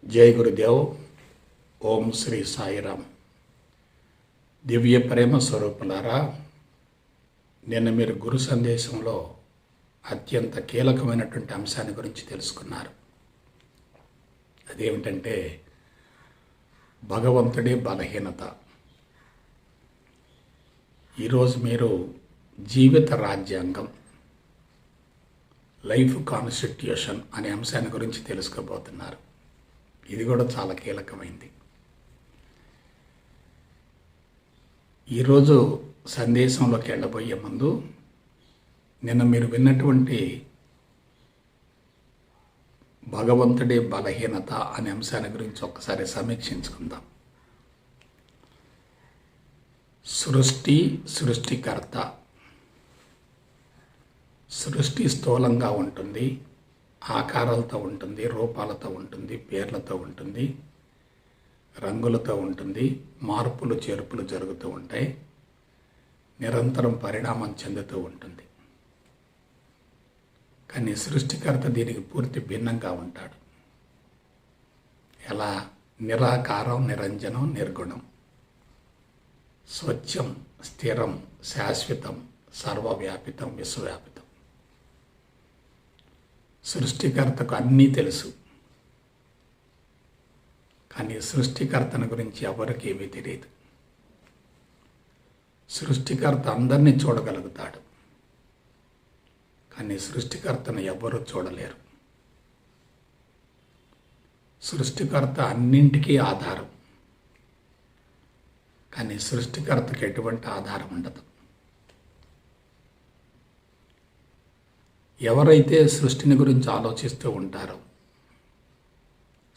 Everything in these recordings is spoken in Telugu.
జై గురుదేవ్. ఓం శ్రీ సాయిరామ్. దివ్య ప్రేమ స్వరూపులారా, నిన్న మీరు గురు సందేశంలో అత్యంత కీలకమైనటువంటి అంశాన్ని గురించి తెలుసుకున్నారు. అదేమిటంటే భగవంతుడి బలహీనత. ఈరోజు మీరు జీవిత రాజ్యాంగం, లైఫ్ కాన్స్టిట్యూషన్ అనే అంశాన్ని గురించి తెలుసుకోబోతున్నారు. ఇది కూడా చాలా కీలకమైంది. ఈరోజు సందేశంలోకి వెళ్ళబోయే ముందు నిన్న మీరు విన్నటువంటి భగవంతుడి బలహీనత అనే అంశాన్ని గురించి ఒక్కసారి సమీక్షించుకుందాం. సృష్టికర్త. సృష్టి స్థూలంగా ఉంటుంది, ఆకారాలతో ఉంటుంది, రూపాలతో ఉంటుంది, పేర్లతో ఉంటుంది, రంగులతో ఉంటుంది, మార్పులు చేర్పులు జరుగుతూ ఉంటాయి, నిరంతరం పరిణామం చెందుతూ ఉంటుంది. కానీ సృష్టికర్త దీనికి పూర్తి భిన్నంగా ఉంటాడు. ఎలా? నిరాకారం, నిరంజనం, నిర్గుణం, స్వచ్ఛం, స్థిరం, శాశ్వతం, సర్వవ్యాపితం, విశ్వవ్యాపితం. సృష్టికర్తకు అన్నీ తెలుసు, కానీ సృష్టికర్తను గురించి ఎవరికి ఏమీ తెలియదు. సృష్టికర్త అందరినీ చూడగలుగుతాడు, కానీ సృష్టికర్తను ఎవరు చూడలేరు. సృష్టికర్త అన్నింటికీ ఆధారం, కానీ సృష్టికర్తకు ఎటువంటి ఆధారం ఉండదు. ఎవరైతే సృష్టిని గురించి ఆలోచిస్తూ ఉంటారో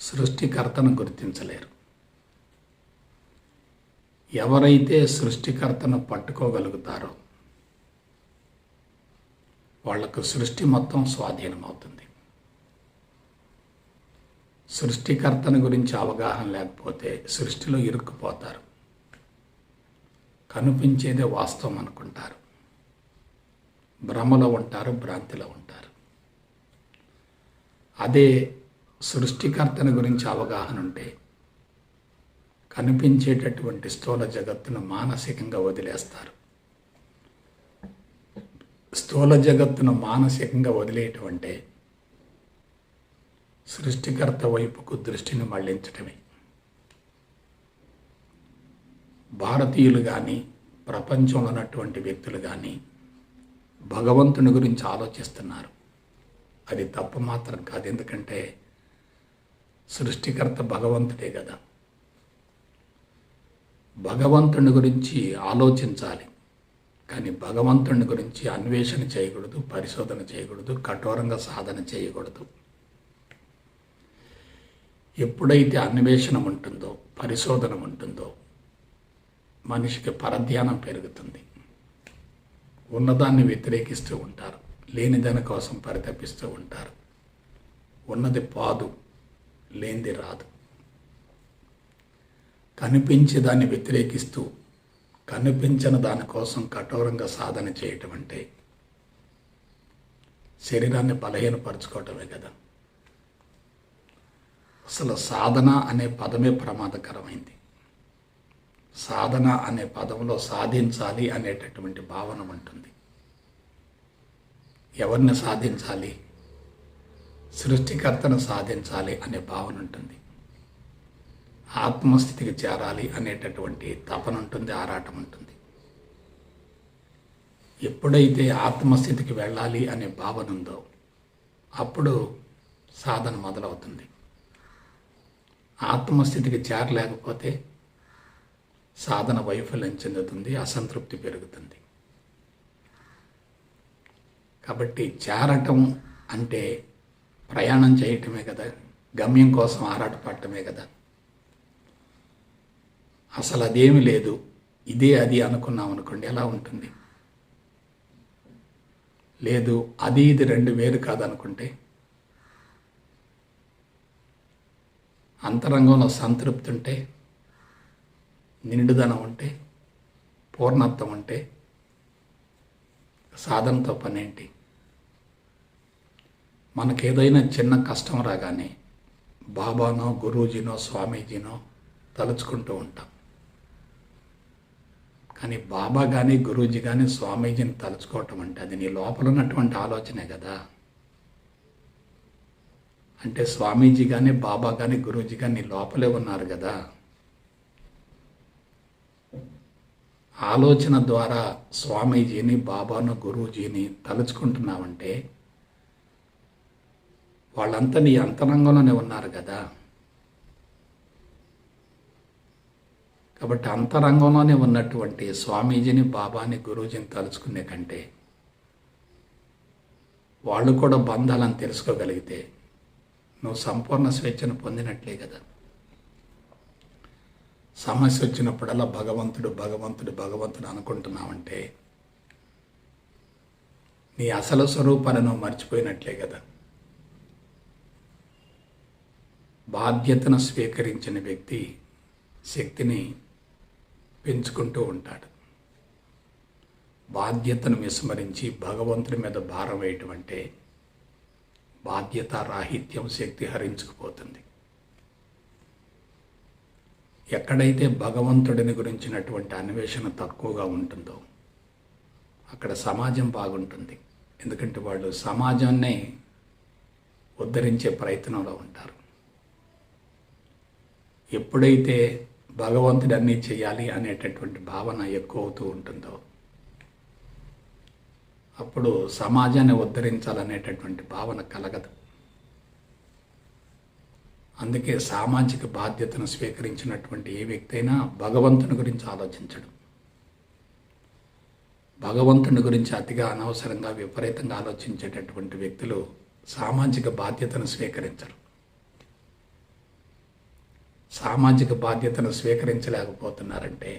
సృష్టికర్తను గుర్తించలేరు. ఎవరైతే సృష్టికర్తను పట్టుకోగలుగుతారో వాళ్లకు సృష్టి మొత్తం స్వాధీనమవుతుంది. సృష్టికర్తను గురించి అవగాహన లేకపోతే సృష్టిలో ఇరుక్కుపోతారు. కనిపించేదే వాస్తవం అనుకుంటారు, భ్రమలో ఉంటారు, భ్రాంతిలో ఉంటారు. అదే సృష్టికర్తను గురించి అవగాహన ఉంటే కనిపించేటటువంటి స్థూల జగత్తును మానసికంగా వదిలేస్తారు. స్థూల జగత్తును మానసికంగా వదిలేయటం అంటే సృష్టికర్త వైపుకు దృష్టిని మళ్లించటమే. భారతీయులు కానీ, ప్రపంచంలో ఉన్నటువంటి వ్యక్తులు కానీ భగవంతుని గురించి ఆలోచిస్తున్నారు. అది తప్పు మాత్రం కాదు, ఎందుకంటే సృష్టికర్త భగవంతుడే కదా. భగవంతుని గురించి ఆలోచించాలి, కానీ భగవంతుని గురించి అన్వేషణ చేయకూడదు, పరిశోధన చేయకూడదు, కఠోరంగా సాధన చేయకూడదు. ఎప్పుడైతే అన్వేషణ ఉంటుందో, పరిశోధన ఉంటుందో మనిషికి పరధ్యానం పెరుగుతుంది. ఉన్నదాన్ని వ్యతిరేకిస్తూ ఉంటారు, లేని దాని కోసం పరితపిస్తూ ఉంటారు. ఉన్నది పాదు, లేనిది రాదు. కనిపించేదాన్ని వ్యతిరేకిస్తూ కనిపించని దానికోసం కఠోరంగా సాధన చేయటం అంటే శరీరాన్ని బలహీనపరచుకోవటమే కదా. అసలు సాధన అనే పదమే ప్రమాదకరమైంది. సాధన అనే పదంలో సాధించాలి అనేటటువంటి భావన ఉంటుంది. ఎవరిని సాధించాలి? సృష్టికర్తను సాధించాలి అనే భావన ఉంటుంది. ఆత్మస్థితికి చేరాలి అనేటటువంటి తపన ఉంటుంది, ఆరాటం ఉంటుంది. ఎప్పుడైతే ఆత్మస్థితికి వెళ్ళాలి అనే భావన ఉందో అప్పుడు సాధన మొదలవుతుంది. ఆత్మస్థితికి చేరలేకపోతే సాధన వైఫల్యం చెందుతుంది, అసంతృప్తి పెరుగుతుంది. కాబట్టి చేరటం అంటే ప్రయాణం చేయటమే కదా, గమ్యం కోసం ఆరాటపడటమే కదా. అసలు అదేమి లేదు, ఇదే అది అనుకున్నాం అనుకోండి, ఎలా ఉంటుంది? లేదు, అది ఇది రెండు వేరు కాదనుకుంటే, అంతరంగంలో సంతృప్తి ఉంటే, నిండుదనం ఉంటే, పూర్ణత్వం ఉంటే సాధనతో పనేంటి? మనకేదైనా చిన్న కష్టం రాగానే బాబానో గురూజీనో స్వామీజీనో తలుచుకుంటూ ఉంటాం. కానీ బాబా కానీ గురూజీ కానీ స్వామీజీని తలుచుకోవటం అంటే అది నీ లోపల ఉన్నటువంటి ఆలోచనే కదా. అంటే స్వామీజీ కానీ బాబా కానీ గురూజీ కానీ నీ లోపలే ఉన్నారు కదా. ఆలోచన ద్వారా స్వామీజీని బాబాను గురూజీని తలుచుకుంటున్నావంటే వాళ్ళంతా నీ అంతరంగంలోనే ఉన్నారు కదా. కాబట్టి అంతరంగంలోనే ఉన్నటువంటి స్వామీజీని బాబాని గురూజీని తలుచుకునే కంటే వాళ్ళు కూడా బంధాలను తెలుసుకోగలిగితే నువ్వు సంపూర్ణ స్వేచ్ఛను పొందినట్లే కదా. సమస్య వచ్చినప్పుడల్లా భగవంతుడు భగవంతుడు భగవంతుడు అనుకుంటున్నావంటే నీ అసలు స్వరూపాన్ని నువ్వు మర్చిపోయినట్లే కదా. బాధ్యతను స్వీకరించిన వ్యక్తి శక్తిని పెంచుకుంటూ ఉంటాడు. బాధ్యతను విస్మరించి భగవంతుడి మీద భారం వేయటం అంటే బాధ్యతారాహిత్యం, శక్తి హరించుకుపోతుంది. ఎక్కడైతే భగవంతుడిని గురించినటువంటి అన్వేషణ తక్కువగా ఉంటుందో అక్కడ సమాజం బాగుంటుంది. ఎందుకంటే వాళ్ళు సమాజాన్ని ఉద్ధరించే ప్రయత్నంలో ఉంటారు. ఎప్పుడైతే భగవంతుడు అన్నీ చేయాలి అనేటటువంటి భావన ఎక్కువ అవుతూ ఉంటుందో అప్పుడు సమాజాన్ని ఉద్ధరించాలనేటటువంటి భావన కలగదు. అందుకే సామాజిక బాధ్యతను స్వీకరించినటువంటి ఏ వ్యక్తి అయినా భగవంతుని గురించి ఆలోచించడు. భగవంతుని గురించి అతిగా అనవసరంగా విపరీతంగా ఆలోచించేటటువంటి వ్యక్తులు సామాజిక బాధ్యతను స్వీకరించరు. సామాజిక బాధ్యతను స్వీకరించలేకపోతున్నారంటే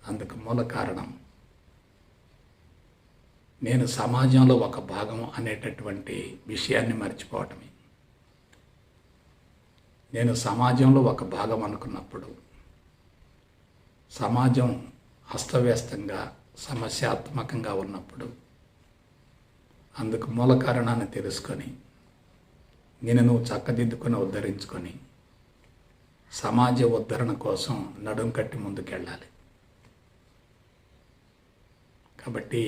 అందుకు మూల కారణం నేను సమాజంలో ఒక భాగం అనేటటువంటి విషయాన్ని మర్చిపోవటమే. నేను సమాజంలో ఒక భాగం అనుకున్నప్పుడు సమాజం అస్తవ్యస్తంగా సమస్యాత్మకంగా ఉన్నప్పుడు అందుకు మూల కారణాన్ని తెలుసుకొని నువ్వు చక్కదిద్దుకొని ఉద్ధరించుకొని సమాజ ఉద్ధరణ కోసం నడుం కట్టి ముందుకెళ్ళాలి. కాబట్టి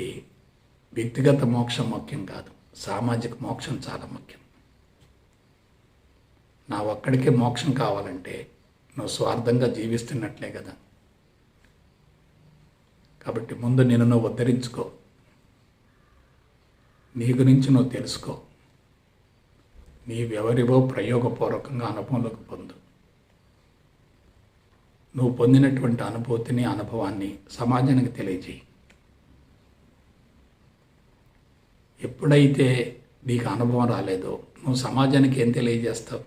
వ్యక్తిగత మోక్షం ముఖ్యం కాదు, సామాజిక మోక్షం చాలా ముఖ్యం. నా ఒక్కడికే మోక్షం కావాలంటే నువ్వు స్వార్థంగా జీవిస్తున్నట్లే కదా. కాబట్టి ముందు నువ్వు ఉద్ధరించుకో, నీ గురించి నువ్వు తెలుసుకో, నీవెవరివో ప్రయోగపూర్వకంగా అనుభవంలోకి పొందు. నువ్వు పొందినటువంటి అనుభూతిని అనుభవాన్ని సమాజానికి తెలియజేయి. ఎప్పుడైతే నీకు అనుభవం రాలేదో నువ్వు సమాజానికి ఏం తెలియజేస్తావు?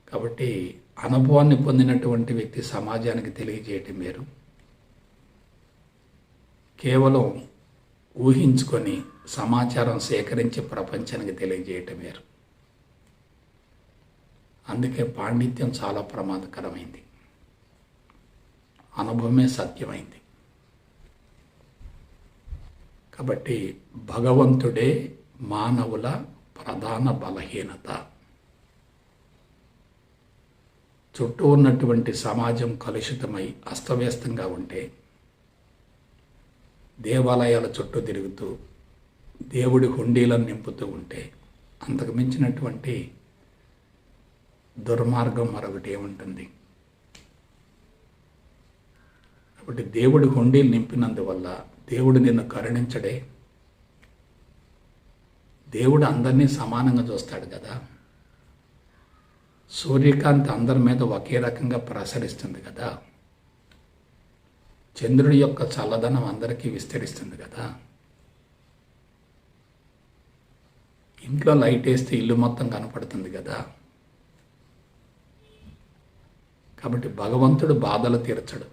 కాబట్టి అనుభవాన్ని పొందినటువంటి వ్యక్తి సమాజానికి తెలియజేయటం వేరు, కేవలం ఊహించుకొని సమాచారం సేకరించి ప్రపంచానికి తెలియజేయటం వేరు. అందుకే పాండిత్యం చాలా ప్రమాదకరమైంది, అనుభవమే సత్యమైంది. కాబట్టి భగవంతుడే మానవుల ప్రధాన బలహీనత. చుట్టూ ఉన్నటువంటి సమాజం కలుషితమై అస్తవ్యస్తంగా ఉంటే దేవాలయాల చుట్టూ తిరుగుతూ దేవుడి హుండీలను నింపుతూ ఉంటే అంతకు మించినటువంటి దుర్మార్గం మరొకటి ఏముంటుంది? కాబట్టి దేవుడి హుండీలు నింపినందువల్ల దేవుడు నిన్ను కరుణించడే. దేవుడు అందరినీ సమానంగా చూస్తాడు కదా. సూర్యకాంతి అందరి మీద ఒకే రకంగా ప్రసరిస్తుంది కదా. చంద్రుడి యొక్క చల్లదనం అందరికీ విస్తరిస్తుంది కదా. ఇంట్లో లైట్ వేస్తే ఇల్లు మొత్తం కనపడుతుంది కదా. కాబట్టి భగవంతుడు బాధలు తీర్చడు,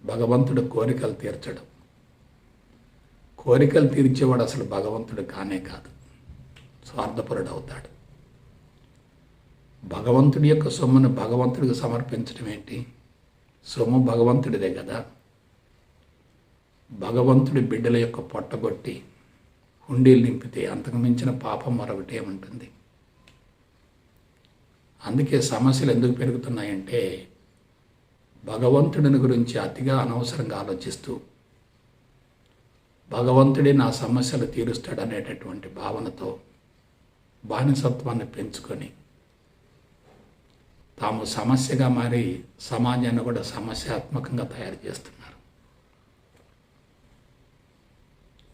భగవంతుడు కోరికలు తీర్చడు. కోరికలు తీర్చేవాడు అసలు భగవంతుడు కానే కాదు, స్వార్థపరుడు అవుతాడు. భగవంతుడి యొక్క సొమ్మును భగవంతుడికి సమర్పించడం ఏంటి? సొమ్ము భగవంతుడిదే కదా. భగవంతుడి బిడ్డల యొక్క పొట్టగొట్టి హుండీలు నింపితే అంతకు మించిన పాపం మరొకటి ఏముంటుంది? అందుకే సమస్యలు ఎందుకు పెరుగుతున్నాయంటే భగవంతుడిని గురించి అతిగా అనవసరంగా ఆలోచిస్తూ భగవంతుడే నా సమస్యలు తీరుస్తాడనేటటువంటి భావనతో బానిసత్వాన్ని పెంచుకొని తాము సమస్యగా మారి సమాజాన్ని కూడా సమస్యాత్మకంగా తయారు చేస్తున్నారు.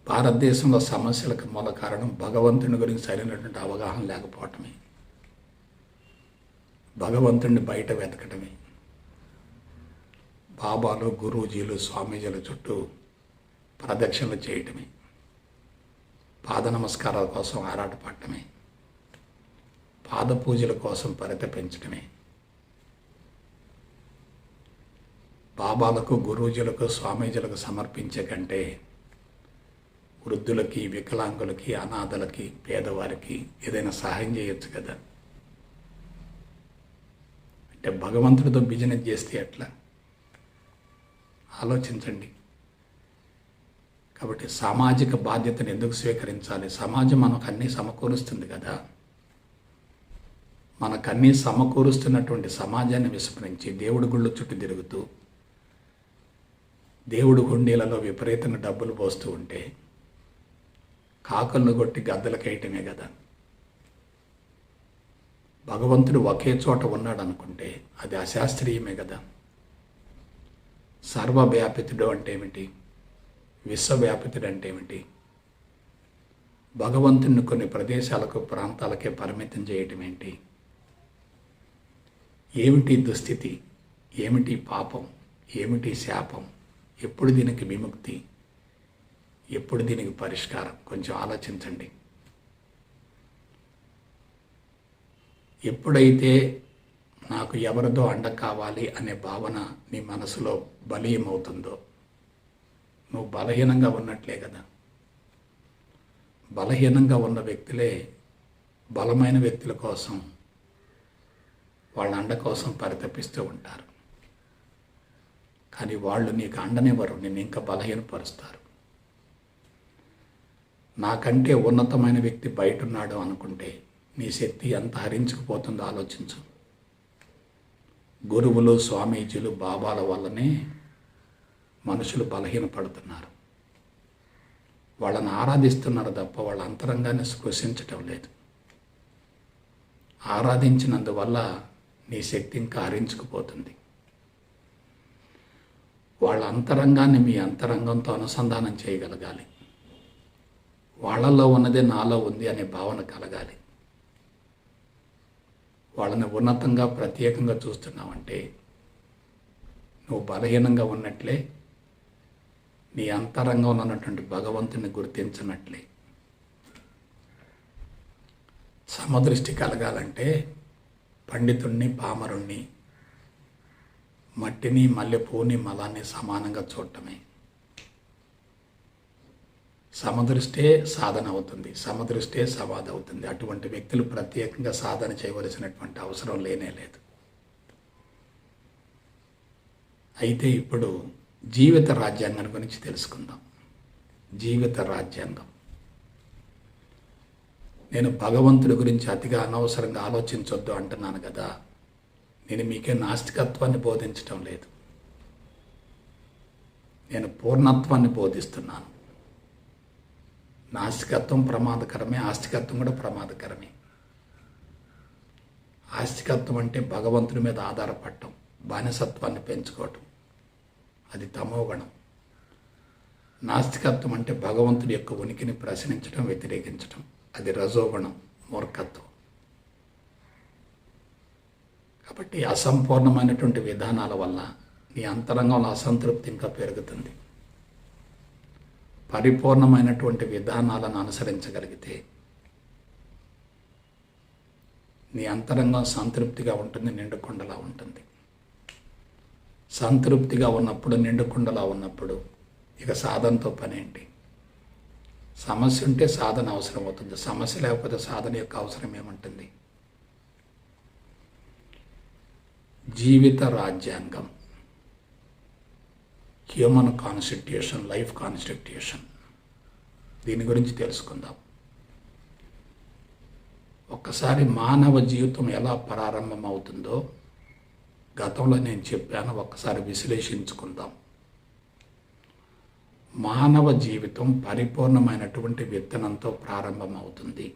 భారతదేశంలో సమస్యలకు మూల కారణం భగవంతుని గురించి సరైనటువంటి అవగాహన లేకపోవటమే, భగవంతుడిని బయట వెతకటమే, బాబాలు గురూజీలు స్వామీజీల చుట్టూ ప్రదక్షిణలు చేయటమే, పాద నమస్కారాల కోసం ఆరాటపడటమే, పాద పూజల కోసం పరితపించటమే, బాబాలకు గురూజీలకు స్వామీజీలకు సమర్పించే కంటే వృద్ధులకి వికలాంగులకి అనాథలకి పేదవారికి ఏదైనా సహాయం చేయొచ్చు కదా. అంటే భగవంతుడితో బిజినెస్ చేస్తే ఎట్లా ఆలోచించండి. కాబట్టి సామాజిక బాధ్యతను ఎందుకు స్వీకరించాలి? సమాజం మనకు అన్నీ సమకూరుస్తుంది కదా. మనకన్నీ సమకూరుస్తున్నటువంటి సమాజాన్ని విస్మరించి దేవుడి గుళ్ళు చుట్టూ తిరుగుతూ దేవుడు హుండీలలో విపరీతంగా డబ్బులు పోస్తూ ఉంటే కాకలను కొట్టి గద్దలకేయటమే కదా. భగవంతుడు ఒకే చోట ఉన్నాడు అనుకుంటే అది అశాస్త్రీయమే కదా. సర్వవ్యాపితుడు అంటే ఏమిటి? విశ్వవ్యాపితుడు అంటే ఏమిటి? భగవంతుని కొన్ని ప్రదేశాలకు ప్రాంతాలకే పరిమితం చేయటం ఏంటి? ఏమిటి దుస్థితి? ఏమిటి పాపం? ఏమిటి శాపం? ఎప్పుడు దీనికి విముక్తి? ఎప్పుడు దీనికి పరిష్కారం? కొంచెం ఆలోచించండి. ఎప్పుడైతే నాకు ఎవరిదో అండ కావాలి అనే భావన నీ మనసులో బలీయమవుతుందో నువ్వు బలహీనంగా ఉన్నట్లే కదా. బలహీనంగా ఉన్న వ్యక్తులే బలమైన వ్యక్తుల కోసం వాళ్ళ అండ కోసం పరితపిస్తూ ఉంటారు. కానీ వాళ్ళు నీకు అండనివ్వరు, నిన్ను ఇంకా బలహీనపరుస్తారు. నాకంటే ఉన్నతమైన వ్యక్తి బయట ఉన్నాడు అనుకుంటే నీ శక్తి ఎంత హరించుకుపోతుందో ఆలోచించు. గురువులు స్వామీజీలు బాబాల వల్లనే మనుషులు బలహీనపడుతున్నారు. వాళ్ళని ఆరాధిస్తున్నారు తప్ప వాళ్ళ అంతరంగాన్ని స్పృశించటం లేదు. ఆరాధించినందువల్ల నీ శక్తి ఇంకా హరించుకుపోతుంది. వాళ్ళ అంతరంగాన్ని మీ అంతరంగంతో అనుసంధానం చేయగలగాలి. వాళ్ళల్లో ఉన్నదే నాలో ఉంది అనే భావన కలగాలి. వాళ్ళని ఉన్నతంగా ప్రత్యేకంగా చూస్తున్నావంటే నువ్వు బలహీనంగా ఉన్నట్లే, నీ అంతరంగంలో ఉన్నటువంటి భగవంతుని గుర్తించినట్లే. సమదృష్టి కలగాలంటే పండితుణ్ణి పామరుణ్ణి, మట్టిని మల్లెపూని మలాన్ని సమానంగా చూడటమే. సమదృష్టే సాధన అవుతుంది, సమదృష్టే సమాధి అవుతుంది. అటువంటి వ్యక్తులు ప్రత్యేకంగా సాధన చేయవలసినటువంటి అవసరం లేనే లేదు. అయితే ఇప్పుడు జీవిత రాజ్యాంగం గురించి తెలుసుకుందాం. జీవిత రాజ్యాంగం. నేను భగవంతుడి గురించి అతిగా అనవసరంగా ఆలోచించొద్దు అంటున్నాను కదా. నేను మీకే నాస్తికత్వాన్ని బోధించటం లేదు, నేను పూర్ణత్వాన్ని బోధిస్తున్నాను. నాస్తికత్వం ప్రమాదకరమే, ఆస్తికత్వం కూడా ప్రమాదకరమే. ఆస్తికత్వం అంటే భగవంతుడి మీద ఆధారపడటం, బానిసత్వాన్ని పెంచుకోవటం, అది తమోగుణం. నాస్తికత్వం అంటే భగవంతుడి యొక్క ఉనికిని ప్రశ్నించడం, వ్యతిరేకించడం, అది రజోగుణం, మూర్ఖత్వం. కాబట్టి అసంపూర్ణమైనటువంటి విధానాల వల్ల నీ అంతరంగంలో అసంతృప్తి ఇంకా పెరుగుతుంది. పరిపూర్ణమైనటువంటి విధానాలను అనుసరించగలిగితే నీ అంతరంగం సంతృప్తిగా ఉంటుంది, నిండుకుండలా ఉంటుంది. సంతృప్తిగా ఉన్నప్పుడు, నిండుకుండలా ఉన్నప్పుడు ఇక సాధనతో పని ఏంటి? సమస్య ఉంటే సాధన అవసరం అవుతుంది, సమస్య లేకపోతే సాధన యొక్క అవసరం ఏముంటుంది? జీవిత రాజ్యాంగం, హ్యూమన్ కాన్స్టిట్యూషన్, లైఫ్ కాన్స్టిట్యూషన్, దీని గురించి తెలుసుకుందాం. ఒక్కసారి మానవ జీవితం ఎలా ప్రారంభం అవుతుందో గతంలో నేను చెప్పాను, ఒక్కసారి విశ్లేషించుకుందాం. మానవ జీవితం పరిపూర్ణమైనటువంటి విత్తనంతో ప్రారంభమవుతుంది.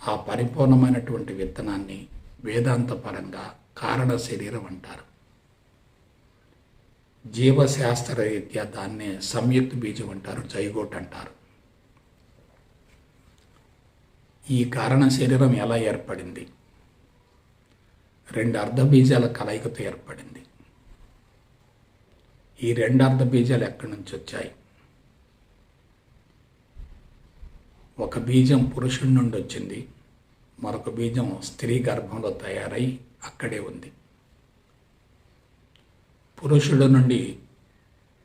ఆ పరిపూర్ణమైనటువంటి విత్తనాన్ని వేదాంతపరంగా కారణ శరీరం అంటారు. జీవశాస్త్ర రీత్యా దాన్నే సంయుక్త బీజం అంటారు, జైగోట్ అంటారు. ఈ కారణ శరీరం ఎలా ఏర్పడింది? 2 అర్ధబీజాల కలయికతో ఏర్పడింది. ఈ 2 అర్ధబీజాలు ఎక్కడి నుంచి వచ్చాయి? ఒక బీజం పురుషుడి నుండి వచ్చింది, మరొక బీజం స్త్రీ గర్భంలో తయారై అక్కడే ఉంది. పురుషుడి నుండి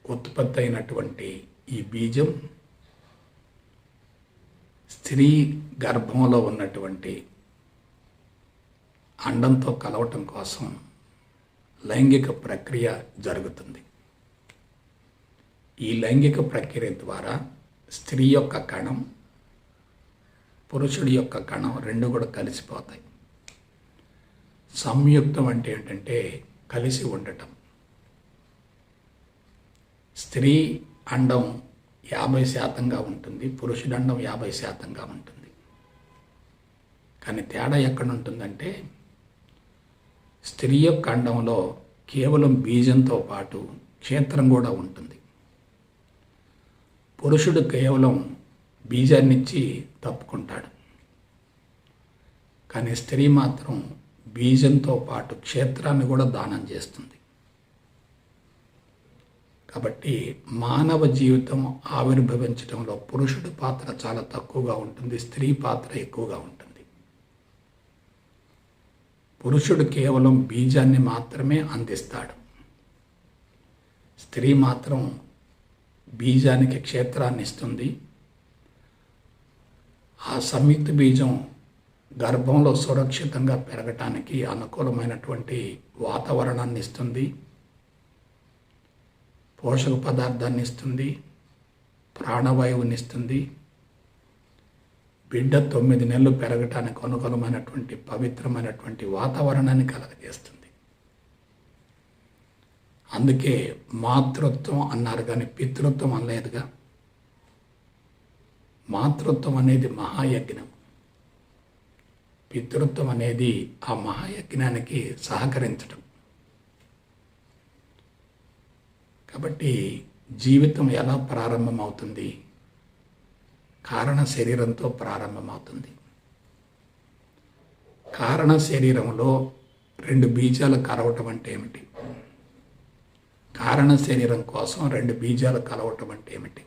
ఉత్పత్తి అయినటువంటి ఈ బీజం స్త్రీ గర్భంలో ఉన్నటువంటి అండంతో కలవటం కోసం లైంగిక ప్రక్రియ జరుగుతుంది. ఈ లైంగిక ప్రక్రియ ద్వారా స్త్రీ యొక్క కణం, పురుషుడి యొక్క కణం రెండు కూడా కలిసిపోతాయి. సంయుక్తం అంటే ఏంటంటే కలిసి ఉండటం. స్త్రీ అండం 50% ఉంటుంది, పురుషుడి అండం 50% ఉంటుంది. కానీ తేడా ఎక్కడ ఉంటుందంటే స్త్రీ యొక్క అండంలో కేవలం బీజంతో పాటు క్షేత్రం కూడా ఉంటుంది. పురుషుడు కేవలం బీజాన్నిచ్చి తప్పుకుంటాడు. కానీ స్త్రీ మాత్రం బీజంతో పాటు క్షేత్రాన్ని కూడా దానం చేస్తుంది. కాబట్టి మానవ జీవితం ఆవిర్భవించడంలో పురుషుడి పాత్ర చాలా తక్కువగా ఉంటుంది, స్త్రీ పాత్ర ఎక్కువగా ఉంటుంది. పురుషుడు కేవలం బీజాన్ని మాత్రమే అందిస్తాడు. స్త్రీ మాత్రం బీజానికి క్షేత్రాన్ని ఇస్తుంది. ఆ సంయుక్త బీజం గర్భంలో సురక్షితంగా పెరగటానికి అనుకూలమైనటువంటి వాతావరణాన్ని ఇస్తుంది, పోషక పదార్థాన్ని ఇస్తుంది, ప్రాణవాయువుని ఇస్తుంది. బిడ్డ 9 నెలలు పెరగటానికి అనుకూలమైనటువంటి పవిత్రమైనటువంటి వాతావరణాన్ని కలగజేస్తుంది. అందుకే మాతృత్వం అన్నారు కానీ పితృత్వం అనలేదుగా. మాతృత్వం అనేది మహాయజ్ఞం, పితృత్వం అనేది ఆ మహాయజ్ఞానికి సహకరించడం. కాబట్టి జీవితం ఎలా ప్రారంభమవుతుంది? కారణ శరీరంతో ప్రారంభమవుతుంది. కారణ శరీరంలో 2 బీజాలు కలవటం అంటే ఏమిటి? కారణ శరీరం కోసం 2 బీజాలు కలవటం అంటే ఏమిటి?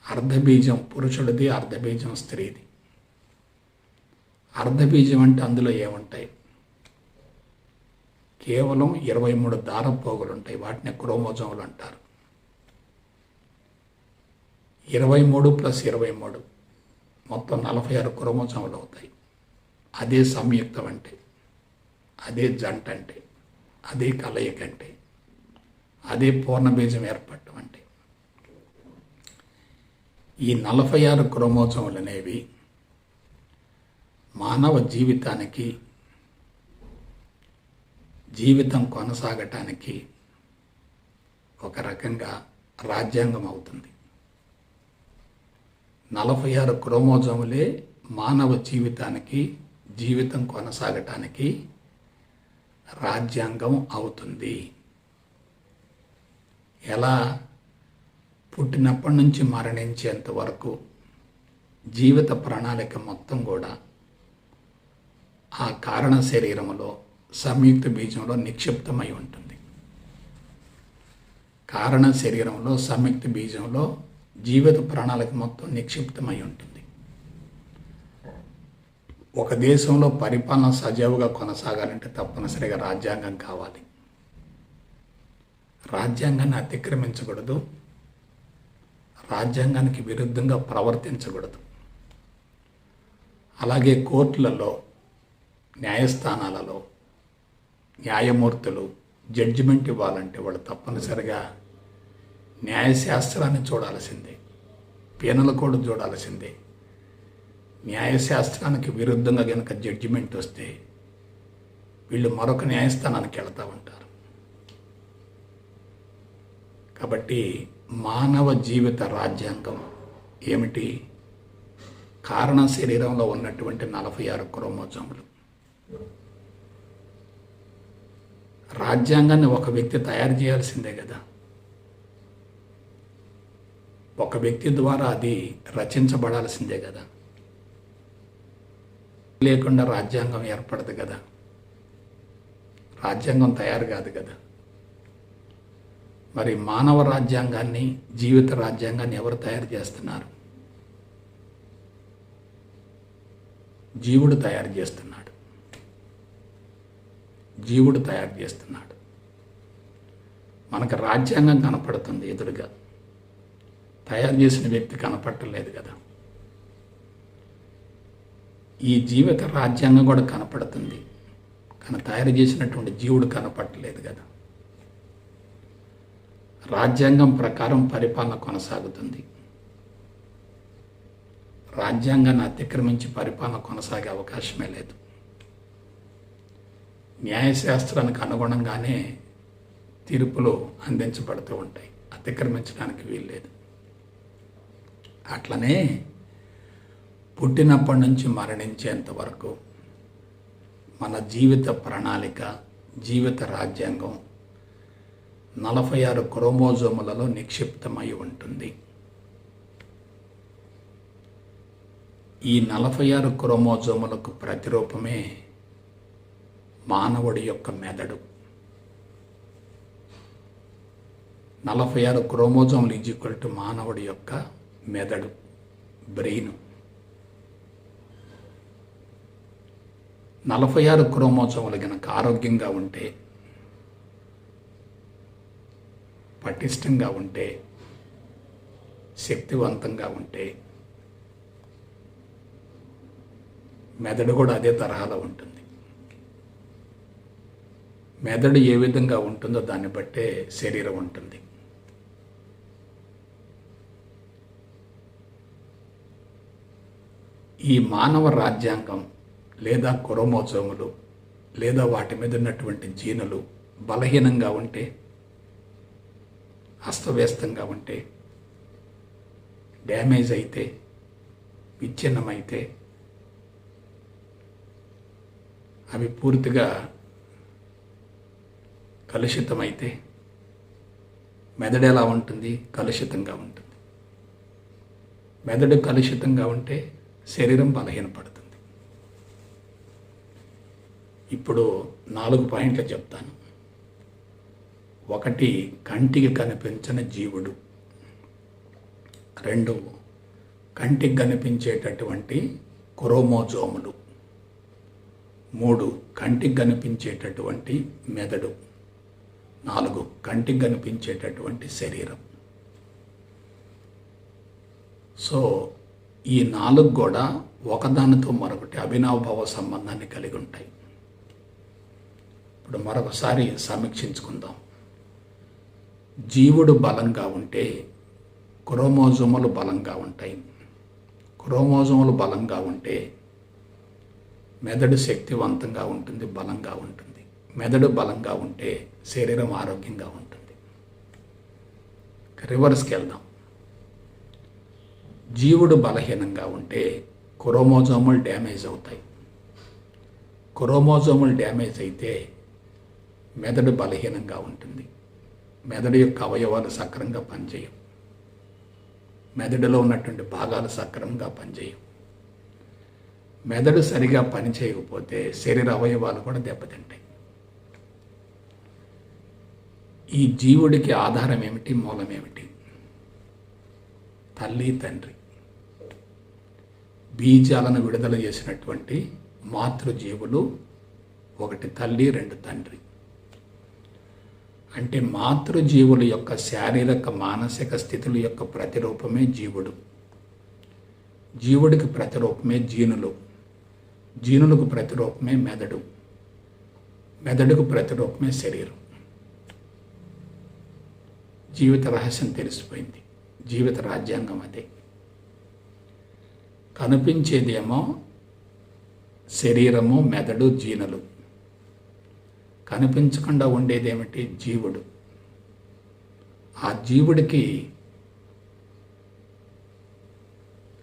అర్ధబీజం పురుషుడిది, అర్ధబీజం స్త్రీది. అర్ధబీజం అంటే అందులో ఏముంటాయి? కేవలం 23 దారపోగులు ఉంటాయి, వాటిని క్రోమోజోములు అంటారు. 23 + 23 మొత్తం 46 క్రోమోజోములు అవుతాయి. అదే సంయుక్తం అంటే, అదే జంట అంటే, అదే కలయిక అంటే, అదే పూర్ణబీజం ఏర్పడటం అంటే. ఈ 46 క్రోమోజోములు అనేవి మానవ జీవితానికి, జీవితం కొనసాగటానికి ఒక రకంగా రాజ్యాంగం అవుతుంది. 46 క్రోమోజోములే మానవ జీవితానికి, జీవితం కొనసాగటానికి రాజ్యాంగం అవుతుంది. ఎలా? పుట్టినప్పటి నుంచి మరణించేంత వరకు జీవిత ప్రణాళిక మొత్తం కూడా ఆ కారణ శరీరంలో సంయుక్త బీజంలో నిక్షిప్తమై ఉంటుంది. కారణ శరీరంలో సంయుక్త బీజంలో జీవిత ప్రణాళిక మొత్తం నిక్షిప్తమై ఉంటుంది. ఒక దేశంలో పరిపాలన సజావుగా కొనసాగాలంటే తప్పనిసరిగా రాజ్యాంగం కావాలి. రాజ్యాంగాన్ని అతిక్రమించకూడదు, రాజ్యాంగానికి విరుద్ధంగా ప్రవర్తించకూడదు. అలాగే కోర్టులలో, న్యాయస్థానాలలో న్యాయమూర్తులు జడ్జిమెంట్ ఇవ్వాలంటే వాళ్ళు తప్పనిసరిగా న్యాయశాస్త్రాన్ని చూడాల్సిందే, పీనల్ కోడ్ చూడాల్సిందే, న్యాయశాస్త్రానికి విరుద్ధంగా కనుక జడ్జిమెంట్ వస్తే వీళ్ళు మరొక న్యాయస్థానానికి వెళ్తూ ఉంటారు. కాబట్టి మానవ జీవిత రాజ్యాంగం ఏమిటి? కారణ శరీరంలో ఉన్నటువంటి 46 క్రోమోజోములు. రాజ్యాంగాన్ని ఒక వ్యక్తి తయారు చేయాల్సిందే కదా. ఒక వ్యక్తి ద్వారా అది రచించబడాల్సిందే కదా. లేకుండా రాజ్యాంగం ఏర్పడదు కదా. రాజ్యాంగం తయారు కాదు కదా. మరి మానవ రాజ్యాంగాన్ని, జీవిత రాజ్యాంగాన్ని ఎవరు తయారు చేస్తున్నారు? జీవుడు తయారు చేస్తున్నాడు. జీవుడు తయారు చేస్తున్నాడు. మనకు రాజ్యాంగం కనపడుతుంది ఎదురుగా, తయారు చేసిన వ్యక్తి కనపడలేదు కదా. ఈ జీవిత రాజ్యాంగం కూడా కనపడుతుంది, కానీ తయారు చేసినటువంటి జీవుడు కనపడలేదు కదా. రాజ్యాంగం ప్రకారం పరిపాలన కొనసాగుతుంది. రాజ్యాంగాన్ని అతిక్రమించి పరిపాలన కొనసాగే అవకాశమే లేదు. న్యాయశాస్త్రానికి అనుగుణంగానే తీర్పులు అందించబడుతూ ఉంటాయి, అతిక్రమించడానికి వీల్లేదు. అట్లనే పుట్టినప్పటి నుంచి మరణించేంత వరకు మన జీవిత ప్రణాళిక, జీవిత రాజ్యాంగం 46 క్రోమోజోములలో నిక్షిప్తమై ఉంటుంది. ఈ 46 క్రోమోజోములకు ప్రతిరూపమే మానవుడి యొక్క మెదడు. 46 క్రోమోజోములు ఈక్వల్ టు మానవుడి యొక్క మెదడు, బ్రెయిన్. 46 క్రోమోజోములు కనుక ఆరోగ్యంగా ఉంటే, పటిష్టంగా ఉంటే, శక్తివంతంగా ఉంటే మెదడు కూడా అదే తరహాలో ఉంటుంది. మెదడు ఏ విధంగా ఉంటుందో దాన్ని బట్టే శరీరం ఉంటుంది. ఈ మానవ రాజ్యాంగం లేదా క్రోమోజోములు లేదా వాటి మీద ఉన్నటువంటి జీనులు బలహీనంగా ఉంటే, అస్తవ్యస్తంగా ఉంటే, డ్యామేజ్ అయితే, విచ్ఛిన్నమైతే అవి పూర్తిగా కలుషితమైతే మెదడు ఎలా ఉంటుంది? కలుషితంగా ఉంటుంది. మెదడు కలుషితంగా ఉంటే శరీరం బలహీనపడుతుంది. ఇప్పుడు 4 పాయింట్లు చెప్తాను. 1, కంటికి కనిపించని జీవుడు. 2, కంటికి కనిపించేటటువంటి క్రోమోజోములు. 3, కంటికి కనిపించేటటువంటి మెదడు. 4, కంటికి కనిపించేటటువంటి శరీరం. సో ఈ 4 కూడా ఒకదానితో మరొకటి అవినాభావ సంబంధాన్ని కలిగి ఉంటాయి. ఇప్పుడు మరొకసారి సమీక్షించుకుందాం. జీవుడు బలంగా ఉంటే క్రోమోజోములు బలంగా ఉంటాయి. క్రోమోజోములు బలంగా ఉంటే మెదడు శక్తివంతంగా ఉంటుంది, బలంగా ఉంటుంది. మెదడు బలంగా ఉంటే శరీరం ఆరోగ్యంగా ఉంటుంది. రివర్స్కి వెళ్దాం. జీవుడు బలహీనంగా ఉంటే క్రోమోజోములు డ్యామేజ్ అవుతాయి. క్రోమోజోములు డ్యామేజ్ అయితే మెదడు బలహీనంగా ఉంటుంది. మెదడు యొక్క అవయవాలు సక్రమంగా పనిచేయవు. మెదడులో ఉన్నటువంటి భాగాలు సక్రమంగా పనిచేయవు. మెదడు సరిగా పనిచేయకపోతే శరీర అవయవాలు కూడా దెబ్బతింటాయి. ఈ జీవుడికి ఆధారం ఏమిటి? మూలం ఏమిటి? తల్లి, తండ్రి. బీజాలను విడుదల చేసినటువంటి మాతృజీవులు, 1 తల్లి, 2 తండ్రి. అంటే మాతృజీవుల యొక్క శారీరక, మానసిక స్థితుల యొక్క ప్రతిరూపమే జీవుడు. జీవుడికి ప్రతిరూపమే జీనులు. జీనులకు ప్రతిరూపమే మెదడు. మెదడుకు ప్రతిరూపమే శరీరం. జీవిత రహస్యం తెలిసిపోయింది. జీవిత రాజ్యాంగం అదే. కనిపించేదేమో శరీరము, మెదడు, జీనులు. కనిపించకుండా ఉండేదేమిటి? జీవుడు. ఆ జీవుడికి